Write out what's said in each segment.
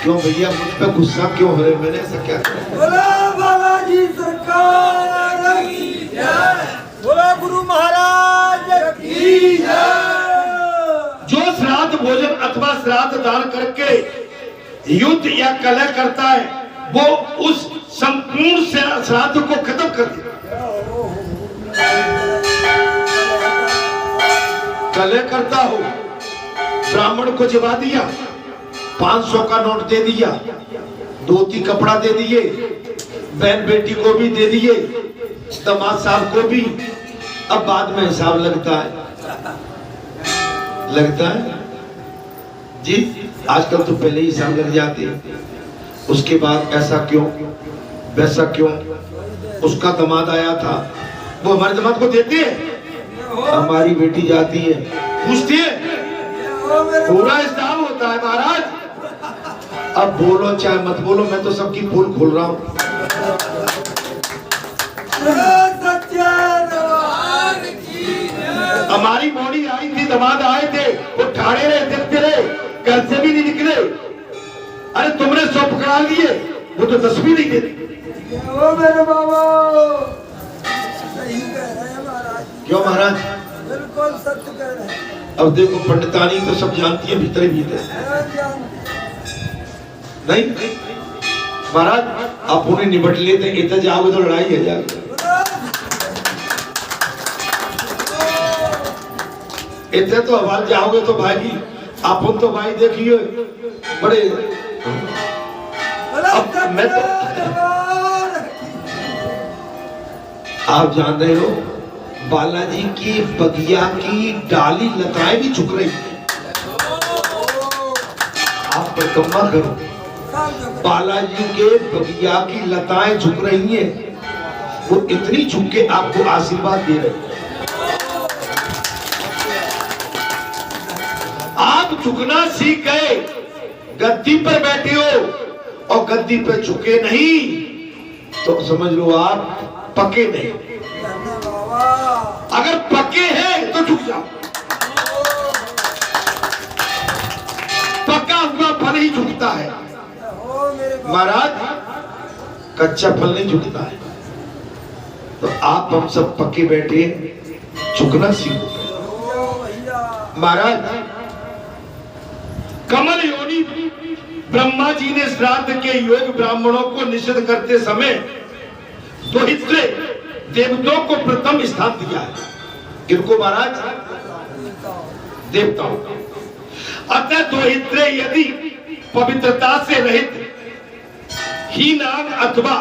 क्यों भैया मुझ पे गुस्सा क्यों हो रहे? मैंने ऐसा क्या किया? बोला बालाजी सरकार की जय, बोला गुरु महाराज की जय। जो श्राद्ध भोजन अथवा श्राद्ध दान करके युद्ध या कलह करता है वो उस संपूर्ण श्राद्ध को खत्म कर देता। कलह करता हो, ब्राह्मण को जवा दिया, 500 का नोट दे दिया, धोती कपड़ा दे दिए, बहन बेटी को भी दे दिए, दामाद साहब को भी। अब बाद में हिसाब लगता है जी। आजकल तो पहले ही हिसाब लग जाते हैं, उसके बाद ऐसा क्यों वैसा क्यों। उसका दामाद आया था, वो हमारे दामाद को देते हैं, हमारी बेटी जाती है पूछती है, पूरा हिसाब होता है महाराज। अब बोलो चाहे मत बोलो, मैं तो सबकी पोल खोल रहा हूँ। हमारी मोड़ी आई थी, दामाद आए थे, वो ठाड़े रहे, देखते रहे, घर से भी नहीं निकले। अरे तुमने 100 पकड़ा लिए, वो तो 10 भी नहीं देते। मेरे बाबा सही कह रहे हैं महाराज। क्यों महाराज? बिल्कुल सत्य कह रहे हैं। अब देखो पंडितानी तो सब जानती है भीतर ही भीतर। नहीं महाराज, आप उन्हें निपट लेते, इतना जाओगे तो लड़ाई है जाएगी। इतने तो आवाज जाओगे तो भाई आप तो भाई देखिए बड़े। अब मैं तो आप जान रहे हो बालाजी की बगिया की डाली लताएं भी झुक रही है। आप परिक्रमा करो, बालाजी के बगिया की लताएं झुक रही हैं, वो इतनी झुक के आपको आशीर्वाद दे रही है। आप झुकना सीख गए, गद्दी पर बैठे हो और गद्दी पर झुके नहीं तो समझ लो आप पके नहीं। अगर पके हैं तो झुक जाओ। पका हुआ फल ही झुकता है महाराज, कच्चा फल नहीं झुकता है। तो आप हम सब पके बैठे झुकना सीखो महाराज। कमल योनि ब्रह्मा जी ने श्राद्ध के योग ब्राह्मणों को निषेध करते समय दोहित्रे देवताओं को प्रथम स्थान दिया है। किनको महाराज? देवताओं। अतः दोहित्रे यदि पवित्रता से रहित हीनान अथवा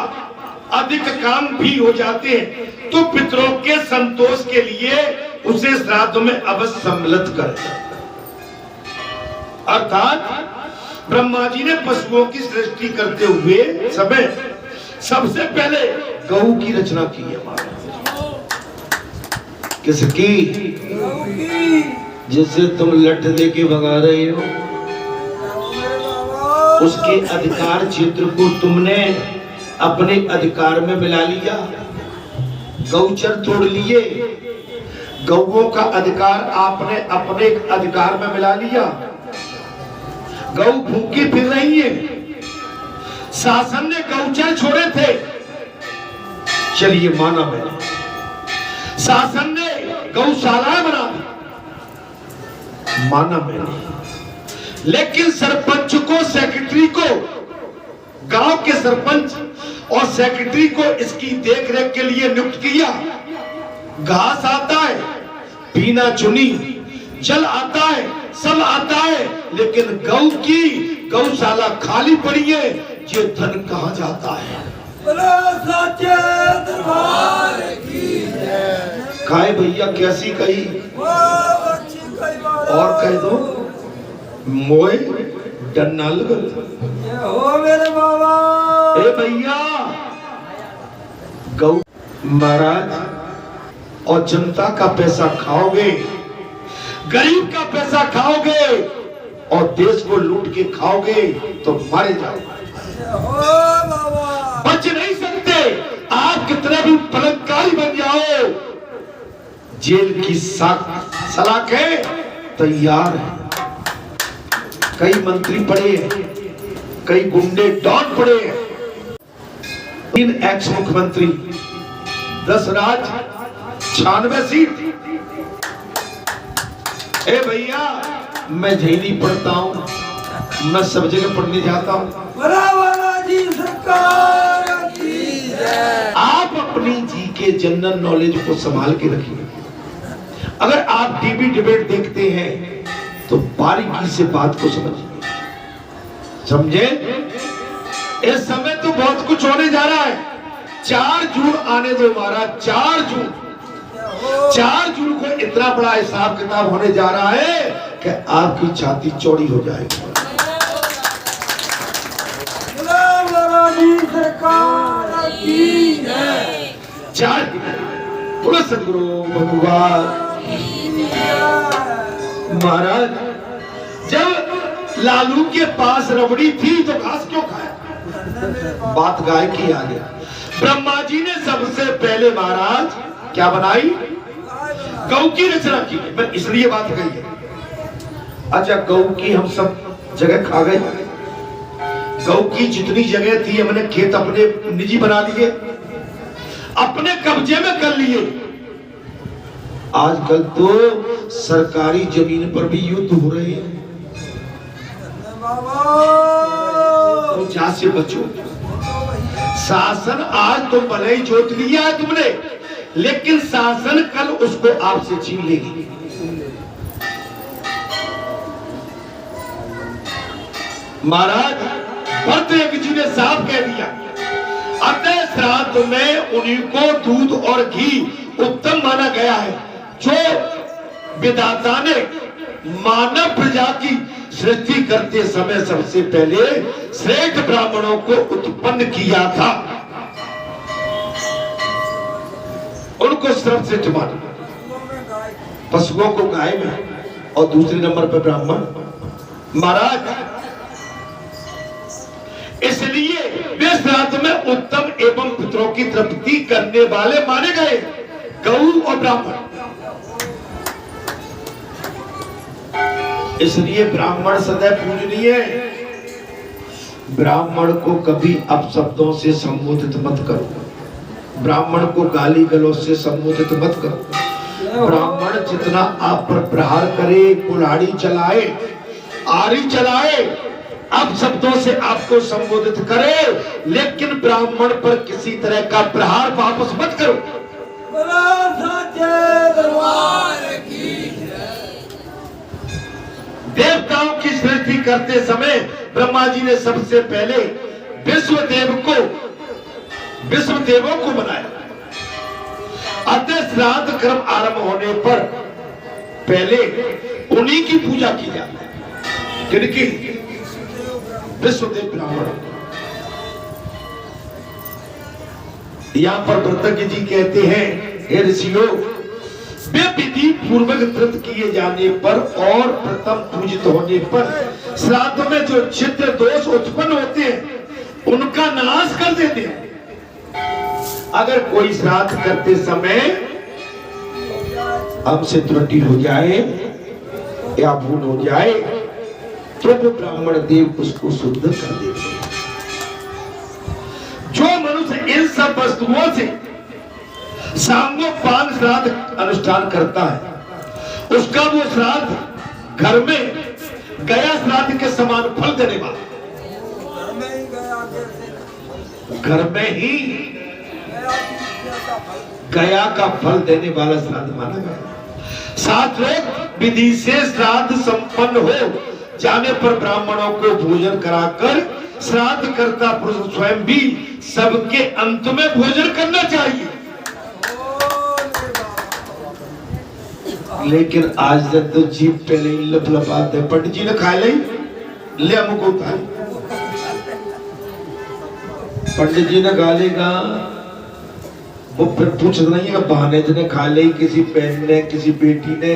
अधिक काम भी हो जाते हैं तो पितरों के संतोष के लिए उसे श्राद्ध में अवश्य सम्मिलित करें। अर्थात ब्रह्मा जी ने पशुओं की सृष्टि करते हुए समय सबसे पहले गौ की रचना की है। किसकी? जिसे तुम लठ दे के भगा रहे हो, उसके अधिकार क्षेत्र को तुमने अपने अधिकार में मिला लिया, गौचर तोड़ लिए, गौओं का अधिकार आपने अपने अधिकार में मिला लिया। गौ भूखी फिर रही है, शासन ने गौचर छोड़े थे, चलिए माना मैंने, शासन ने गौशाला बना दी, माना मैंने। लेकिन सरपंच को, सेक्रेटरी को, गांव के सरपंच और सेक्रेटरी को इसकी देखरेख के लिए नियुक्त किया। घास आता है, पीना चुनी, जल आता है, सब आता है, लेकिन गौ की गौशाला खाली पड़ी है, ये धन कहाँ जाता है? खाए भैया कैसी कही और कह दो मोए डरना लगा। मेरे बाबा ए भैया गौ महाराज और जनता का पैसा खाओगे, गरीब का पैसा खाओगे और देश को लूट के खाओगे तो मारे जाओगे, बच नहीं सकते। आप कितने भी बलात्कारी बन जाओ, जेल की सलाखें तैयार है। कई मंत्री पड़े हैं, कई गुंडे डॉन पड़े हैं। 3 एक्स मुख्यमंत्री, 10 राज्य, 96 सीट। ए भैया, मैं झेली पढ़ता हूँ, मैं सब जगह पढ़ने जाता हूँ। जी सरकार की जय। आप अपनी जी के जनरल नॉलेज को संभाल के रखिए। अगर आप टीवी डिबेट देखते हैं तो बारीकी से बात को समझिए, समझे? इस समय तो बहुत कुछ होने जा रहा है। 4 जून आने दो महाराज, 4 जून को इतना बड़ा हिसाब किताब होने जा रहा है कि आपकी छाती चौड़ी हो जाएगी। सरकार की जय। 4 बोलो सदगुरु भगवान महाराज। जब लालू के पास रबड़ी थी तो घास क्यों खाया? बात गाय की आ गया। ब्रह्मा जी ने सबसे पहले महाराज क्या बनाई? गौ की रचना की। मैं इसलिए बात कही है। अच्छा, गौ की हम सब जगह खा गए। गौ की जितनी जगह थी हमने खेत अपने निजी बना लिए, अपने कब्जे में कर लिए। आजकल तो सरकारी जमीन पर भी युद्ध हो रहे हैं। तो जा से बचो। शासन आज तो भले ही जोत लिया है तुमने, लेकिन शासन कल उसको आपसे छीन लेगी। महाराज भरतयज्ञ जी ने साफ कह दिया, अतः श्राद्ध में उन्हीं को दूध और घी उत्तम माना गया है। जो विधाता ने मानव प्रजा की सृष्टि करते समय सबसे पहले श्रेष्ठ ब्राह्मणों को उत्पन्न किया था, उनको सर्वश्रेष्ठ माना। पशुओं को गाय में और दूसरे नंबर पर ब्राह्मण। महाराज इसलिए वे श्राद्ध में उत्तम एवं पितरों की तृप्ति करने वाले माने गए, गौ और ब्राह्मण। इसलिए ब्राह्मण सदैव पूजनीय। ब्राह्मण को कभी अपशब्दों से संबोधित मत करो, ब्राह्मण को गाली गलौज से संबोधित मत करो। ब्राह्मण जितना आप पर प्रहार करे, कुल्हाड़ी चलाए, आरी चलाए, अब शब्दों से आपको संबोधित करे, लेकिन ब्राह्मण पर किसी तरह का प्रहार वापस मत करो। देवताओं की सृष्टि करते समय ब्रह्मा जी ने सबसे पहले विश्वदेवों को बनाया। अतः श्राद्ध कर्म आरंभ होने पर पहले उन्हीं की पूजा की जाती है, जिनकी विश्वदेव ब्राह्मण। यहाँ पर भरतज्ञ जी कहते हैं, हे ऋषियों, वे विधि पूर्वक व्रत किए जाने पर और प्रथम पूजित होने पर श्राद्ध में जो छिद्र दोष उत्पन्न होते हैं उनका नाश कर देते हैं। अगर कोई श्राद्ध करते समय हमसे त्रुटि हो जाए या भूल हो जाए तो वो ब्राह्मण देव उसको शुद्ध कर देते हैं। जो मनुष्य इन सब वस्तुओं से सांगोपांग श्राद्ध अनुष्ठान करता है, उसका वो श्राद्ध घर में गया श्राद्ध के समान फल देने वाला, घर में ही गया का फल देने वाला श्राद्ध माना गया। साथ विधि से श्राद्ध संपन्न हो जाने पर ब्राह्मणों को भोजन कराकर श्राद्ध करता पुरुष स्वयं भी सबके अंत में भोजन करना चाहिए। लेकिन आज तक तो जीप पे नहीं लपलपाते, पंडित जी ने खा ले हमको उतार, पंडित जी ने खा लेगा, वो फिर पूछ नहीं है बहाने ने खा ली, किसी बहन ने, किसी बेटी ने,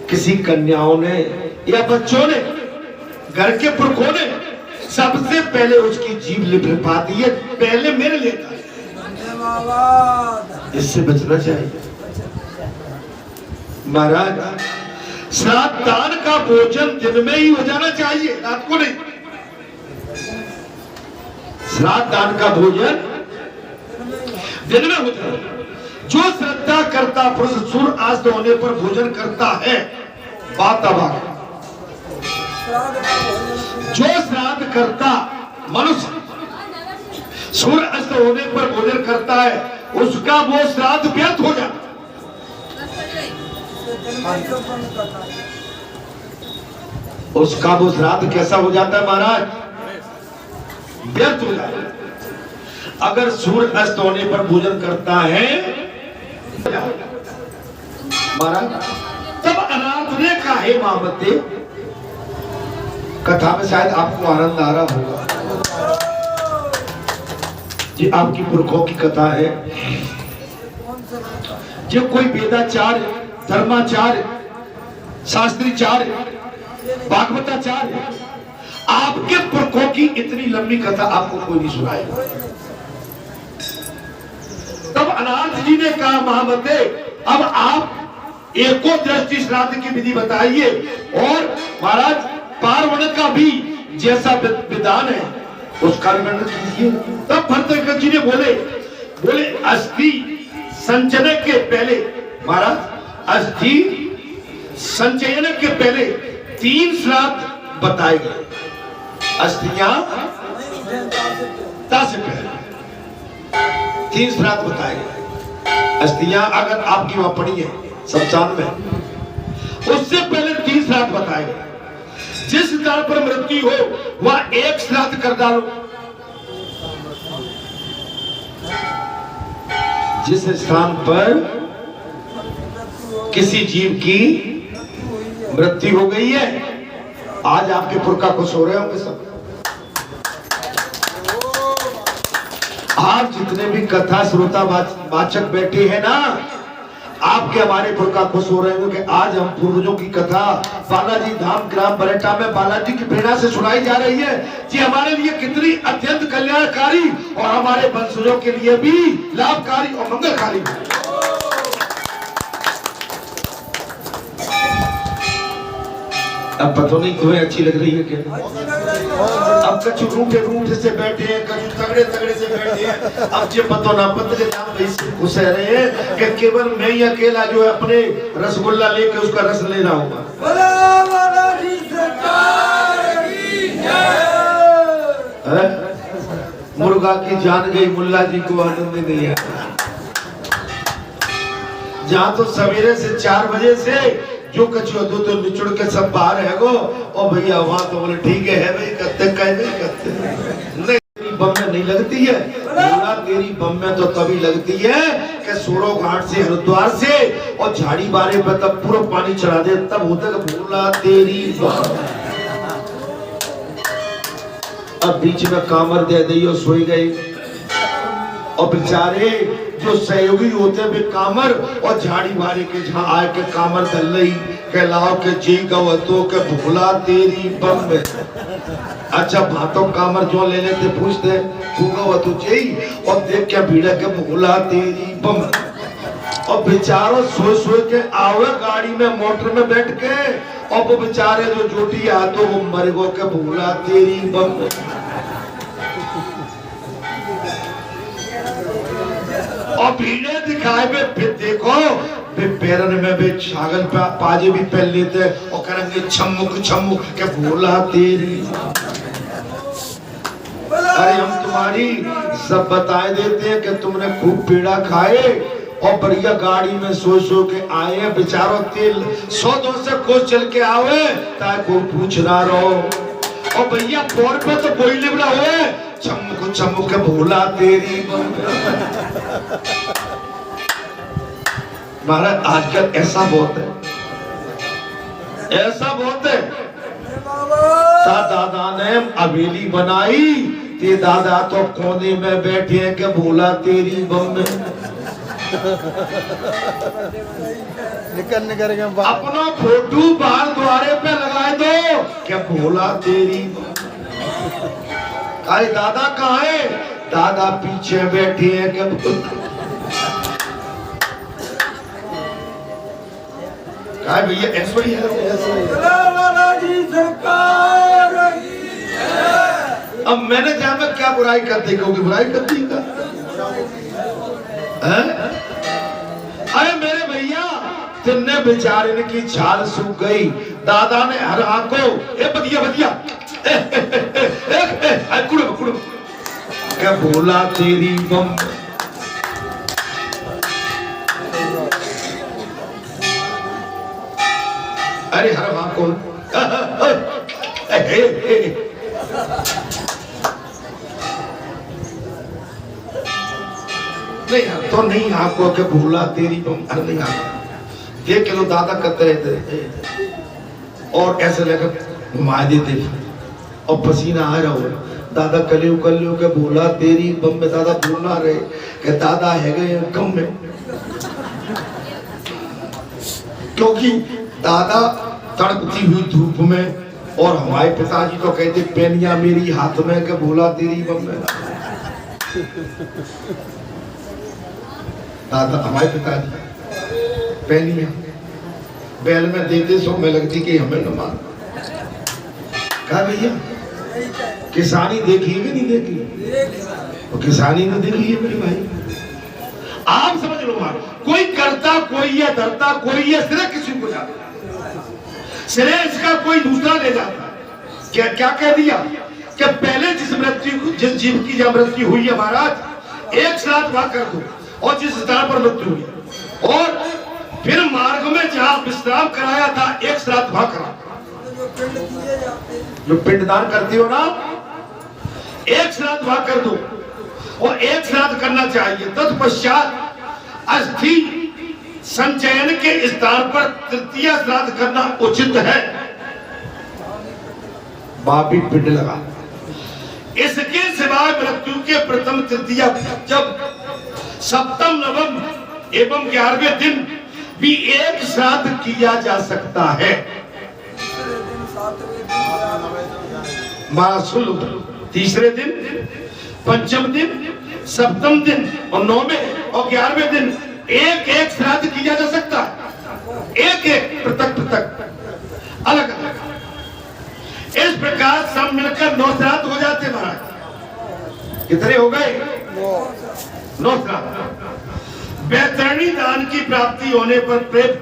किसी कन्याओं ने या बच्चों ने, घर के पुरखों ने सबसे पहले उसकी जीभ लिपलपाती है, पहले मेरे लेता है। इससे बचना चाहिए महाराज। श्राद्ध दान का भोजन दिन में ही हो जाना चाहिए, रात को नहीं। श्राद्ध दान का भोजन दिन में होता है। जो श्रद्धा करता पुरुष सूर्य अस्त होने पर भोजन करता है, बात अब आ गई। जो श्राद्ध करता मनुष्य सूर्य अस्त होने पर भोजन करता है, उसका वो श्राद्ध व्यर्थ हो जाता। उसका वो श्राद्ध कैसा हो जाता है महाराज? व्यर्थ हो जाता है। अगर सूर्य अस्त होने पर भोजन करता है महाराज, तब अनाथ ने कहा, हे महामते, कथा में शायद आपको आनंद आ रहा होगा। ये आपकी पुरखों की कथा है। जब कोई वेदाचार्य, धर्माचार्य, शास्त्रीचार्य, भागवताचार्य, आपके पुरखों की इतनी लंबी कथा आपको कोई नहीं सुनाएगा। तब अनाथ जी ने कहा, महामते, अब आप एको दृष्टि श्राद्ध की विधि बताइए और महाराज पार्वण का भी जैसा विधान है उसका भी वर्णन कीजिए। तब भरतशंकर जी ने बोले अस्थि संचयन के पहले, महाराज अस्थि संचयन के पहले 3 श्राद्ध बताए गए। अस्थियां से पहले 3 श्राद्ध बताए गए। अस्थियां अगर आपकी वहां पड़ी है शमशान में, उससे पहले 3 श्राद्ध बताए गए। जिस स्थान पर मृत्यु हो वह 1 श्राद्ध कर डालो। जिस स्थान पर किसी जीव की मृत्यु हो गई है, आज आपके पुरखा खुश हो रहे होंगे सब। आप जितने भी कथा श्रोता वाचक बैठे हैं ना, आपके हमारे पुरखा खुश हो रहे हैं कि आज हम पूर्वजों की कथा बालाजी धाम ग्राम बरेटा में बालाजी की प्रेरणा से सुनाई जा रही है। जी हमारे लिए कितनी अत्यंत कल्याणकारी और हमारे वंशजों के लिए भी लाभकारी और मंगलकारी। अब पता नहीं तुम्हें अच्छी लग रही है क्या? अब कछु रूठे से बैठे हैं, कछु तगड़े से बैठे हैं। अब ये पता ना पता के खुश रहे हैं कि केवल मैं ही अकेला जो है अपने रसगुल्ला लेके उसका रस ले रहा हूँ। मुर्गा की जान गई, मुल्ला जी को आनंद नहीं है। जहाँ तो सवेरे से 4 बजे से जो कछु दो तो निचुड़ के सब बाहर है गो, और भैया वहां तो बोले ठीक है भाई, करते नहीं बम में नहीं लगती है। बोला तेरी बम में तो तभी लगती है कि सोरो घाट से हरिद्वार से और झाड़ी बारे पे तब पूरा पानी चढ़ा दे, तब होता है भोला तेरी बम। अब बीच में कामर दे दी और सोई गई, और बेचारे जो सहयोगी होते हैं वे कामर और झाड़ी मारे के जहाँ आए के कामर दल रही के लाओ के जी गवतो के भोला तेरी बम में। अच्छा भातों कामर जो ले लेते पूछते गवतो जी, और देख के भीड़ा के भोला तेरी बम। और बेचारों सोए के आवे गाड़ी में मोटर में बैठ के, और वो बेचारे जो जोटी आतो वो मर गो के भोला तेरी बम। और भीड़े दिखाए में फिर देखो पैरन में भी छागल पाजे भी पहन लेते और करेंगे छम्मुक के भोला तेरी। अरे हम तुम्हारी सब बताए देते हैं कि तुमने खूब पीड़ा खाए और बढ़िया गाड़ी में सो के आए हैं। बेचारों तेल 100-200 कोस चल के आवे ताकि कोई पूछ ना रहो। और भैया फोन पे तो कोई लिबड़ा हुए छम्मुक के भोला तेरी। महाराज आजकल ऐसा बहुत है। दादा ने हवेली बनाई, ते दादा तो कोने में बैठे हैं के भोला तेरी बम में। अपना फोटो बाहर द्वारे पे लगाए दो क्या भोला तेरी। अरे दादा कहाँ है? दादा पीछे बैठे हैं क्या? भैया ऐसा ही है। अब मैंने जहाँ में क्या क्या बुराई करते क्योंकि बुराई करती का अरे मेरे भैया तिन्ने बेचारे की छाल सूख गई। दादा ने हर आंखों ए बदिया बदिया कुड़ो कुड़ो क्या बोला तेरी बम अरे हर आंखों नहीं तो नहीं आपको क्या भूला तेरी बम अरे नहीं आता देख लो दादा करते रहते और ऐसे लेकर घुमा देते और पसीना आ रहा हो दादा कलियो के बोला तेरी बम में दादा बोलना रहे कि दादा है गए कम में क्योंकि दादा तड़पती हुई धूप में और हमारे पिताजी तो कहते पेनिया मेरी हाथ में के बोला तेरी बम में दादा हमारे पिताजी पेनिया बैल में देते सो में लगती कि हमें न मार कहा भैया किसानी देखी है कि नहीं देखी तो किसानी ने देखी है मेरे भाई आप समझ लो कोई करता कोई है डरता कोई है सिर्फ किसी को जाता सिरे इसका कोई दूसरा ले जाता क्या क्या कह दिया कि पहले जिस जीव की जब मृत्यु हुई है महाराज एक साथ वहां कर दो और जिस स्थान पर मृत्यु हुई और फिर मार्ग में जहां विश्राम कराया था एक साथ वहां करा जो पिंडदान करती हो ना एक साथ वहां कर दो और एक साथ करना चाहिए तत्पश्चात अस्थि संचयन के स्थान पर तृतीय श्राद्ध करना उचित है। बाबी पिंड लगा इसके सिवाय मृत्यु के प्रथम तृतीय जब सप्तम नवम एवं 11वें दिन भी एक श्राद्ध किया जा सकता है। तीसरे दिन पंचम दिन सप्तम दिन और 9वें और 11वें दिन एक एक श्राद्ध किया जा सकता है एक एक पृथक अलग अलग इस प्रकार सब मिलकर 9 श्राद्ध हो जाते महाराज। कितने हो गए 9 श्राद्ध। वैतरणी दान की प्राप्ति होने पर प्रेत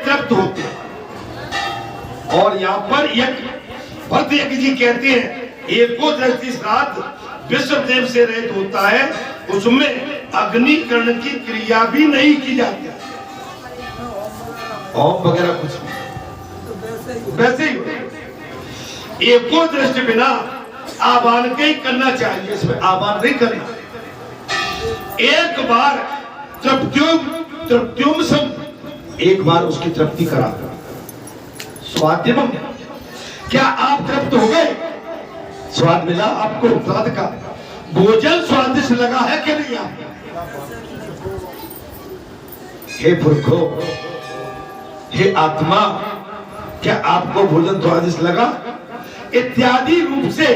तृप्त होते हैं और यहाँ पर भरत यज्ञ जी कहते हैं एको दृष्टि श्राद्ध विश्वदेव से रहित होता है उसमें अग्निकरण की क्रिया भी नहीं की जाती और वगैरह कुछ वैसे ही एको दृष्टि बिना आवाहन के ही करना चाहिए इसमें आवाहन नहीं करना। एक बार तृप्त्युम सम एक बार उसकी तृप्ति करा स्वादिम क्या आप तृप्त हो गए स्वाद मिला आपको स्वाद का भोजन स्वादिष्ट लगा है कि नहीं आपको हे पुरखो हे आत्मा क्या आपको भोजन स्वादिष्ट लगा इत्यादि रूप से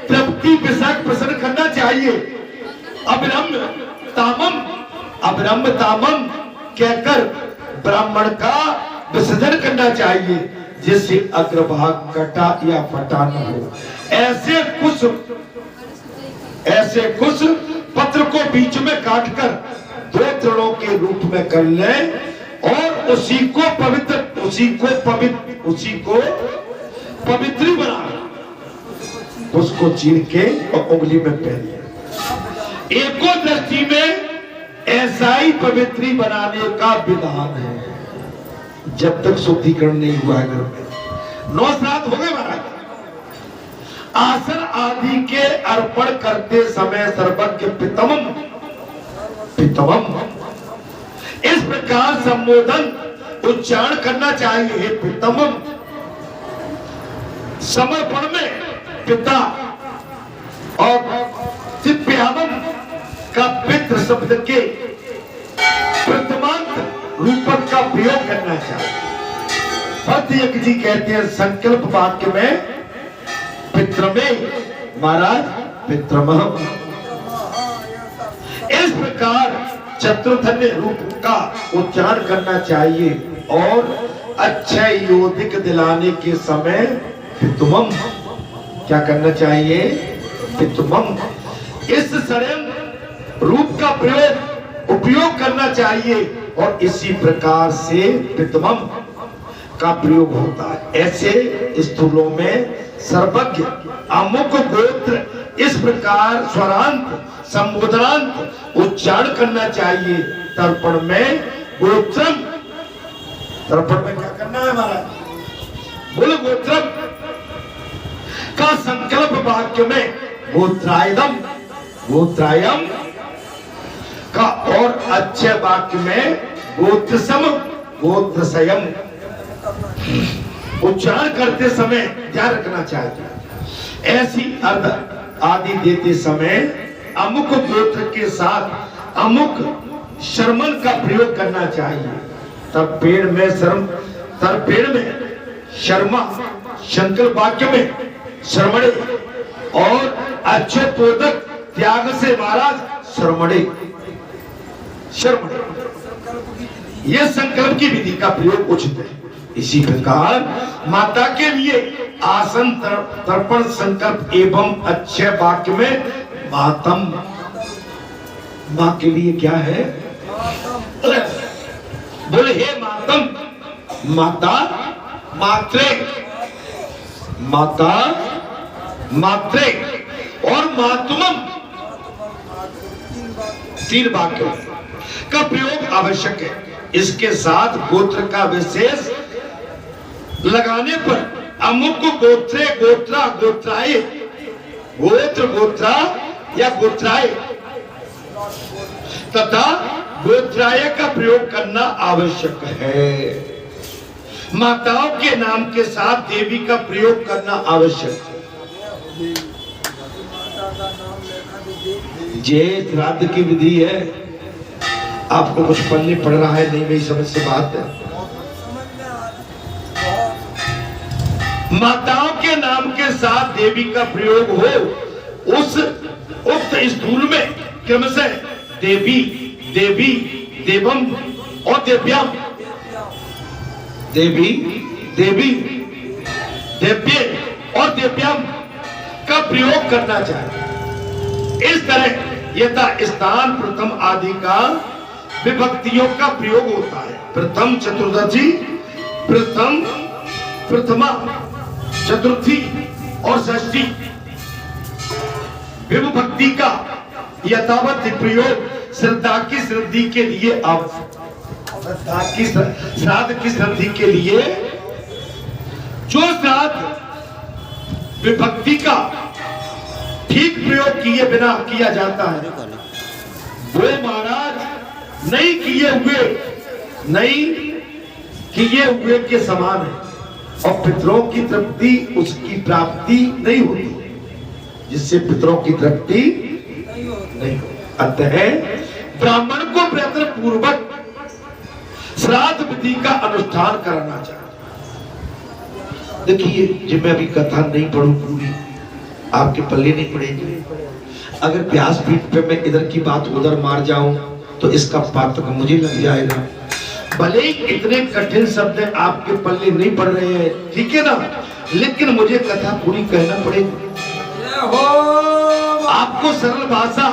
तृप्ति विषय प्रसन्न करना चाहिए। अब्रह्म तामम कहकर ब्राह्मण का विसर्जन करना चाहिए जिससे अग्रभाग कटा या फटा न हो। ऐसे कुछ पत्र को बीच में काटकर 2 तृणों के रूप में कर ले और उसी को पवित्र बना उसको चीर के और उंगली में पहन एको दृष्टि में ऐसा ही पवित्री बनाने का विधान है जब तक शुद्धिकरण नहीं हुआ है घर में। 9 श्राद्ध हो गए महाराज। आसन आदि के अर्पण करते समय सर्वज्ञ पितमम इस प्रकार संबोधन उच्चारण करना चाहिए हे पितमम। समर्पण में पिता और दिव्यामम का पितृ शब्द के प्रथमांत रूपक का प्रयोग करना चाहिए। भरत यज्ञ जी कहते हैं संकल्प वाक्य में पितृ में महाराज पितृमह इस प्रकार चतुर्थन्य रूप का उच्चारण करना चाहिए और अक्षय योदिक दिलाने के समय पितुमम क्या करना चाहिए पितमम, इस षड्यंत्र रूप का उपयोग करना चाहिए और इसी प्रकार से पितमम का प्रयोग होता है। ऐसे स्थूलों में सर्वज्ञ अमुक गोत्र इस प्रकार स्वरांत संबोधनांत उच्चारण करना चाहिए। तर्पण में गोत्रम, तर्पण में क्या करना है हमारा, बोलो गोत्रम का संकल्प वाक्य में गोत्रायदम, गोत्रायम का, और अच्छे वाक्य में गोत्रसम, गोत्रसयम उच्चारण करते समय ध्यान रखना चाहिए। ऐसी अर्थ आदि देते समय अमुक गोत्र के साथ अमुक शर्मन का प्रयोग करना चाहिए। तब पेड़ में शर्म, तब पेड़ में शर्मा, संकल्प वाक्य में श्रमणे, और अच्छे पोदक त्याग से महाराज श्रमणे, शर्मणे, यह संकल्प की विधि का प्रयोग उचित है। इसी प्रकार माता के लिए आसन तर्पण संकल्प एवं अच्छे वाक्य में मातम, माँ के लिए क्या है, बोले हे मातम, माता, मात्रे, माता, मात्रे और मातुमम, तीन वाक्यों का प्रयोग आवश्यक है। इसके साथ गोत्र का विशेष लगाने पर अमुक गोत्रे, गोत्रा, गोत्राए, गोत्र, गोत्रा या गोत्राए तथा गोत्राय का प्रयोग करना आवश्यक है। माताओं के नाम के साथ देवी का प्रयोग करना आवश्यक है। ये श्राद्ध की विधि है। आपको कुछ पढ़ने पड़ रहा है, नहीं मेरी समझ से बात है। माताओं के नाम के साथ देवी का प्रयोग हो, उस उक्त स्थूल में क्रमशः देवी, देवी, देवम और देव्याम, देवी, देवी, देव्य और देव्याम का प्रयोग करना चाहिए। इस तरह यथा स्थान प्रथम आदि का विभक्तियों का प्रयोग होता है। प्रथम चतुर्दशी, प्रथम, प्रथमा, चतुर्थी और षष्ठी विभक्ति का यथावत प्रयोग श्रद्धा की सिद्धि के लिए, अब श्रद्धा की, श्राद्ध की सिद्धि के लिए जो श्राद्ध विभक्ति का ठीक प्रयोग किए बिना किया जाता है वो महाराज नहीं किए हुए के समान है और पितरों की तृप्ति उसकी प्राप्ति नहीं होती, जिससे पितरों की तृप्ति नहीं होती। अतः ब्राह्मण को प्रयत्न पूर्वक श्राद्ध विधि का अनुष्ठान करना चाहिए। देखिए, जब मैं अभी कथा नहीं पढ़ूं पूरी, आपके पल्ले नहीं पड़ेगी। अगर व्यासपीठ पे मैं इधर की बात उधर मार जाऊं तो इसका पातक मुझे लग जाएगा। भले ही इतने कठिन शब्द आपके पल्ले नहीं पड़ रहे हैं, ठीक है ना, लेकिन मुझे कथा पूरी कहना पड़ेगी। आपको सरल भाषा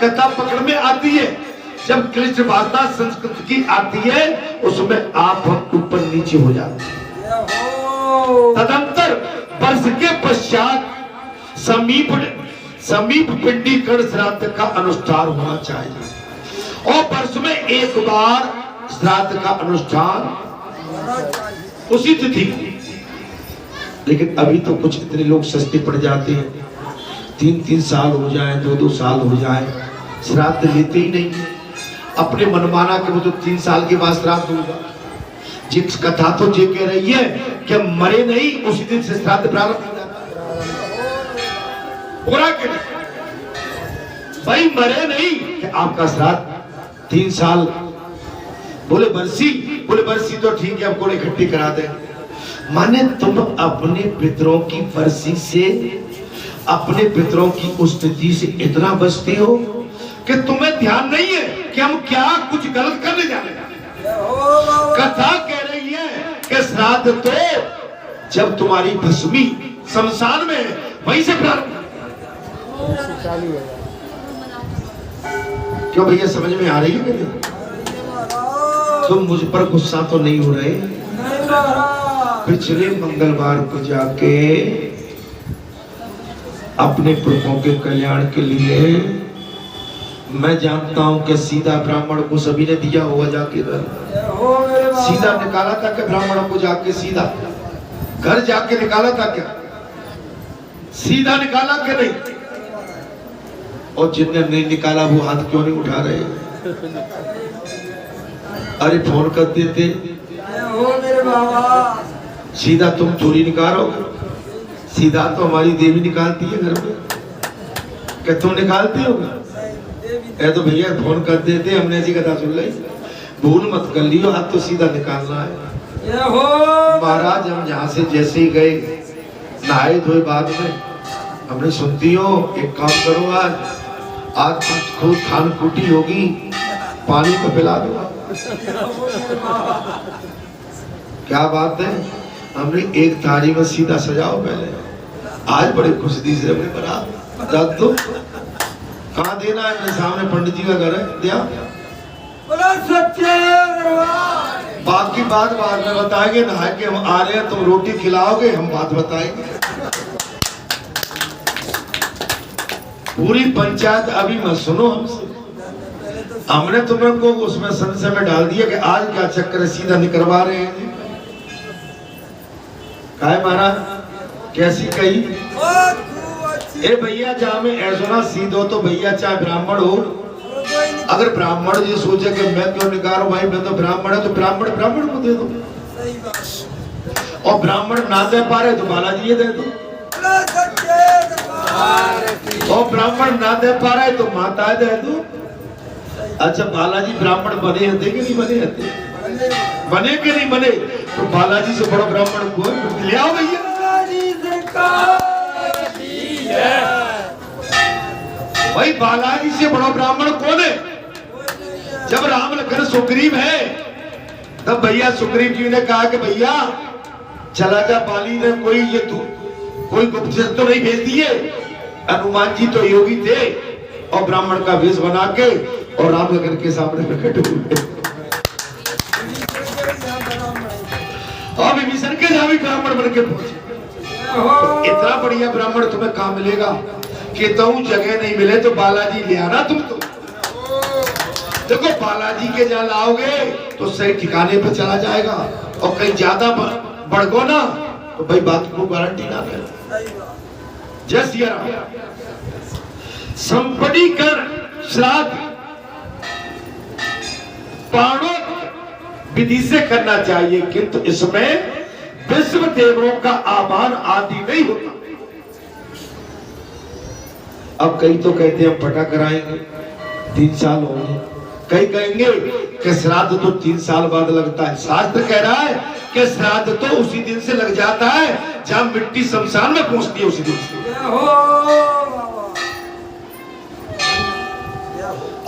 कथा पकड़ में आती है, जब क्लिष्ट भाषा संस्कृत की आती है उसमें आप ऊपर नीचे हो जाते हैं। तदंतर वर्ष के पश्चात समीप पिंडीकरण श्राद्ध का अनुष्ठान होना चाहिए और वर्ष में एक बार श्राद्ध का अनुष्ठान उसी तिथि। लेकिन अभी तो कुछ इतने लोग सस्ते पड़ जाते हैं, 3-3 साल हो जाए, 2-2 साल हो जाए, श्राद्ध लेते ही नहीं। अपने मनमाना के वो तो 3 साल के बाद श्राद्ध होगा। जिस कथा तो ये कह रही है कि मरे नहीं उसी दिन से श्राद्ध प्रारंभ हो जाता है। भाई मरे नहीं कि आपका श्राद्ध 3 साल। बोले बरसी तो ठीक है, हम कोड़े इकट्ठी करा दें। माने तुम अपने पितरों की बरसी से, अपने पितरों की स्थिति से इतना बचते हो कि तुम्हें ध्यान नहीं है कि हम क्या कुछ गलत करने जा रहे हैं। कथा कह रही है कि श्राद्ध तो जब तुम्हारी भस्मी शमशान में वहीं से प्रारंभ। क्यों भैया, समझ में आ रही है कि नहीं? तुम मुझ पर गुस्सा तो नहीं हो रहे? नहीं महाराज। पिछले मंगलवार को जाके अपने पुरखों के कल्याण के लिए, मैं जानता हूं कि सीधा ब्राह्मण को सभी ने दिया होगा जाके घर, हो मेरे बाबा। सीधा निकाला था कि ब्राह्मणों को जाके सीधा घर जाके निकाला था क्या? सीधा निकाला कि नहीं? और जिनने नहीं निकाला वो हाथ क्यों नहीं उठा रहे? अरे फोन कर देते, हो मेरे बाबा। सीधा तुम चोरी निकालोगे? सीधा तो हमारी देवी निकालती है घर में, क्या तुम निकालती हो? ऐ तो भैया फोन कर देते, हमने ऐसी कथा सुन ली, भूल मत कर लियो, हाथ तो सीधा निकालना है। ये हो महाराज हम यहाँ से जैसे ही गए, नहाए धोए बाद में हमने सुनती हो, एक काम करो, आज खुद खान कुटी होगी, पानी तो पिला दो। क्या बात है, हमने एक थाली में सीधा सजाओ पहले, आज बड़े खुश दी से हमने बना दो। कहाँ देना है? मेरे सामने पंडित जी का घर है, दिया। बोला सच्चे दरबार। बाकी बात बाद में बताएंगे, नहा के हम आ रहे हैं, तुम रोटी खिलाओगे, हम बात बताएंगे। पूरी पंचायत अभी मत सुनो हमसे, हमने तुम्हें को उसमें संशय में डाल दिया कि आज क्या चक्कर है, सीधा निकलवा रहे हैं। काय महाराज कैसी कही? ए भैया, जहाँ में ऐसा ना सीधो तो भैया, चाहे ब्राह्मण हो, अगर ब्राह्मण ये सोचे कि मैं क्यों निकालूं भाई, मैं तो ब्राह्मण है, तो ब्राह्मण ब्राह्मण को दे दो। और ब्राह्मण ना दे पा रहे तो बालाजी ये दे दो। और ब्राह्मण ना दे पा रहे तो माता दे दो। अच्छा, बालाजी ब्राह्मण बने हते कि नहीं बने हते? बने कि नहीं बने? तो बालाजी से बड़ा ब्राह्मण को ले आओ भैया। भाई बालाजी से बड़ा ब्राह्मण कौन है? जब राम लखन सुग्रीव है, तब भैया सुग्रीव जी ने कहा कि भैया चला जा, बाली ने कोई गुप्तचर तो नहीं भेज दिए। हनुमान जी तो योगी थे और ब्राह्मण का वेश बना के और राम लखन के सामने प्रकट हुए। और विभीषण के जहां भी ब्राह्मण बन के पहुंचे। तो इतना बढ़िया ब्राह्मण तुम्हें कहां मिलेगा कि तुम जगह नहीं मिले तो बालाजी ले आना तुम। तो देखो, बालाजी के जहां लाओगे तो सही ठिकाने पर चला जाएगा, और कहीं ज्यादा बढ़ गो ना तो भाई बात को गारंटी ना दे। जय सिया राम। संपत्ति कर श्राद्ध पाणों विधि से करना चाहिए, किंतु इसमें विश्व देवों का आह्वान आदि नहीं होता। अब कई तो कहते हैं हम पटा कराएंगे, 3 साल हो गए। कई कहेंगे कि श्राद्ध तो 3 साल बाद लगता है। शास्त्र कह रहा है कि श्राद्ध तो उसी दिन से लग जाता है जहां मिट्टी शमशान में पहुंचती है, उसी दिन से।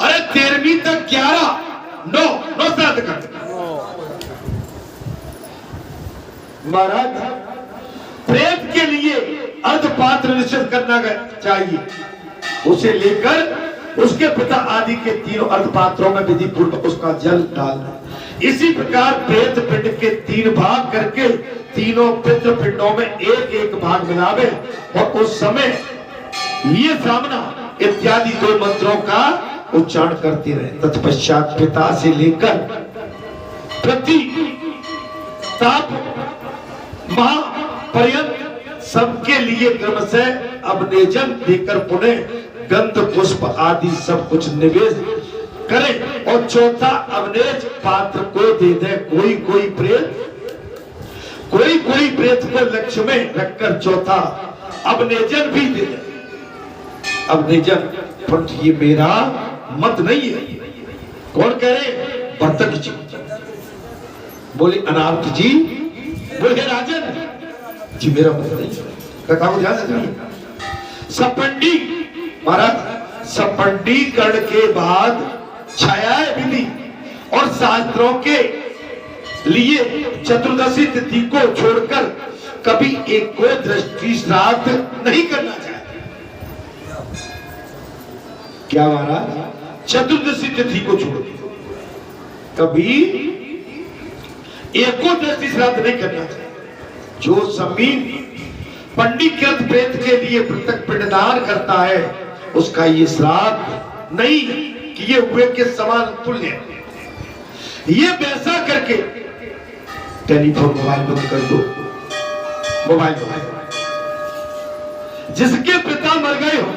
अरे 13वीं तक 9 श्राद्ध करते महाराज। प्रेत के लिए अर्धपात्र निश्चित करना चाहिए, उसे लेकर उसके पिता आदि के 3 अर्धपात्रों में विधि पूर्वक उसका जल डालना। इसी प्रकार प्रेत पिंड के 3 भाग करके तीनों पितृ पिंडों में एक भाग मिलावे और उस समय ये सामना इत्यादि 2 मंत्रों का उच्चारण करते रहे। तत्पश्चात पिता से लेकर प्रति ताप मां पर्यंत सबके लिए क्रम से अवनेजन देकर पुनः गंध पुष्प आदि सब कुछ निवेश करें, और चौथा अवनेज पात्र को दे दे। कोई प्रेत को लक्ष्य में रखकर चौथा अवनेजन भी दे दे। अवनेजन, परंतु ये मेरा मत नहीं है। कौन कह रहे? वर्तक जी बोले, अनार्थ जी बोले, राजन जी मेरा मत नहीं। कथा को ध्यान से सुनिए। सपंडी महाराज, सपंडीकरण के बाद छाया विधि और शास्त्रों के लिए चतुर्दशी तिथि को छोड़कर कभी एक को दृष्टि श्राद्ध नहीं करना चाहिए। क्या महाराज? चतुर्दशी तिथि को छोड़ दो, कभी एकोदशी श्राद्ध नहीं करना चाहिए। जो जमीन पंडितकृत प्रेत के लिए पृथक पिंडदान करता है उसका ये श्राद्ध नहीं किए हुए के समान तुल्य है। ये वैसा करके टेलीफोन मोबाइल बंद कर दो, मोबाइल जिसके पिता मर गए हो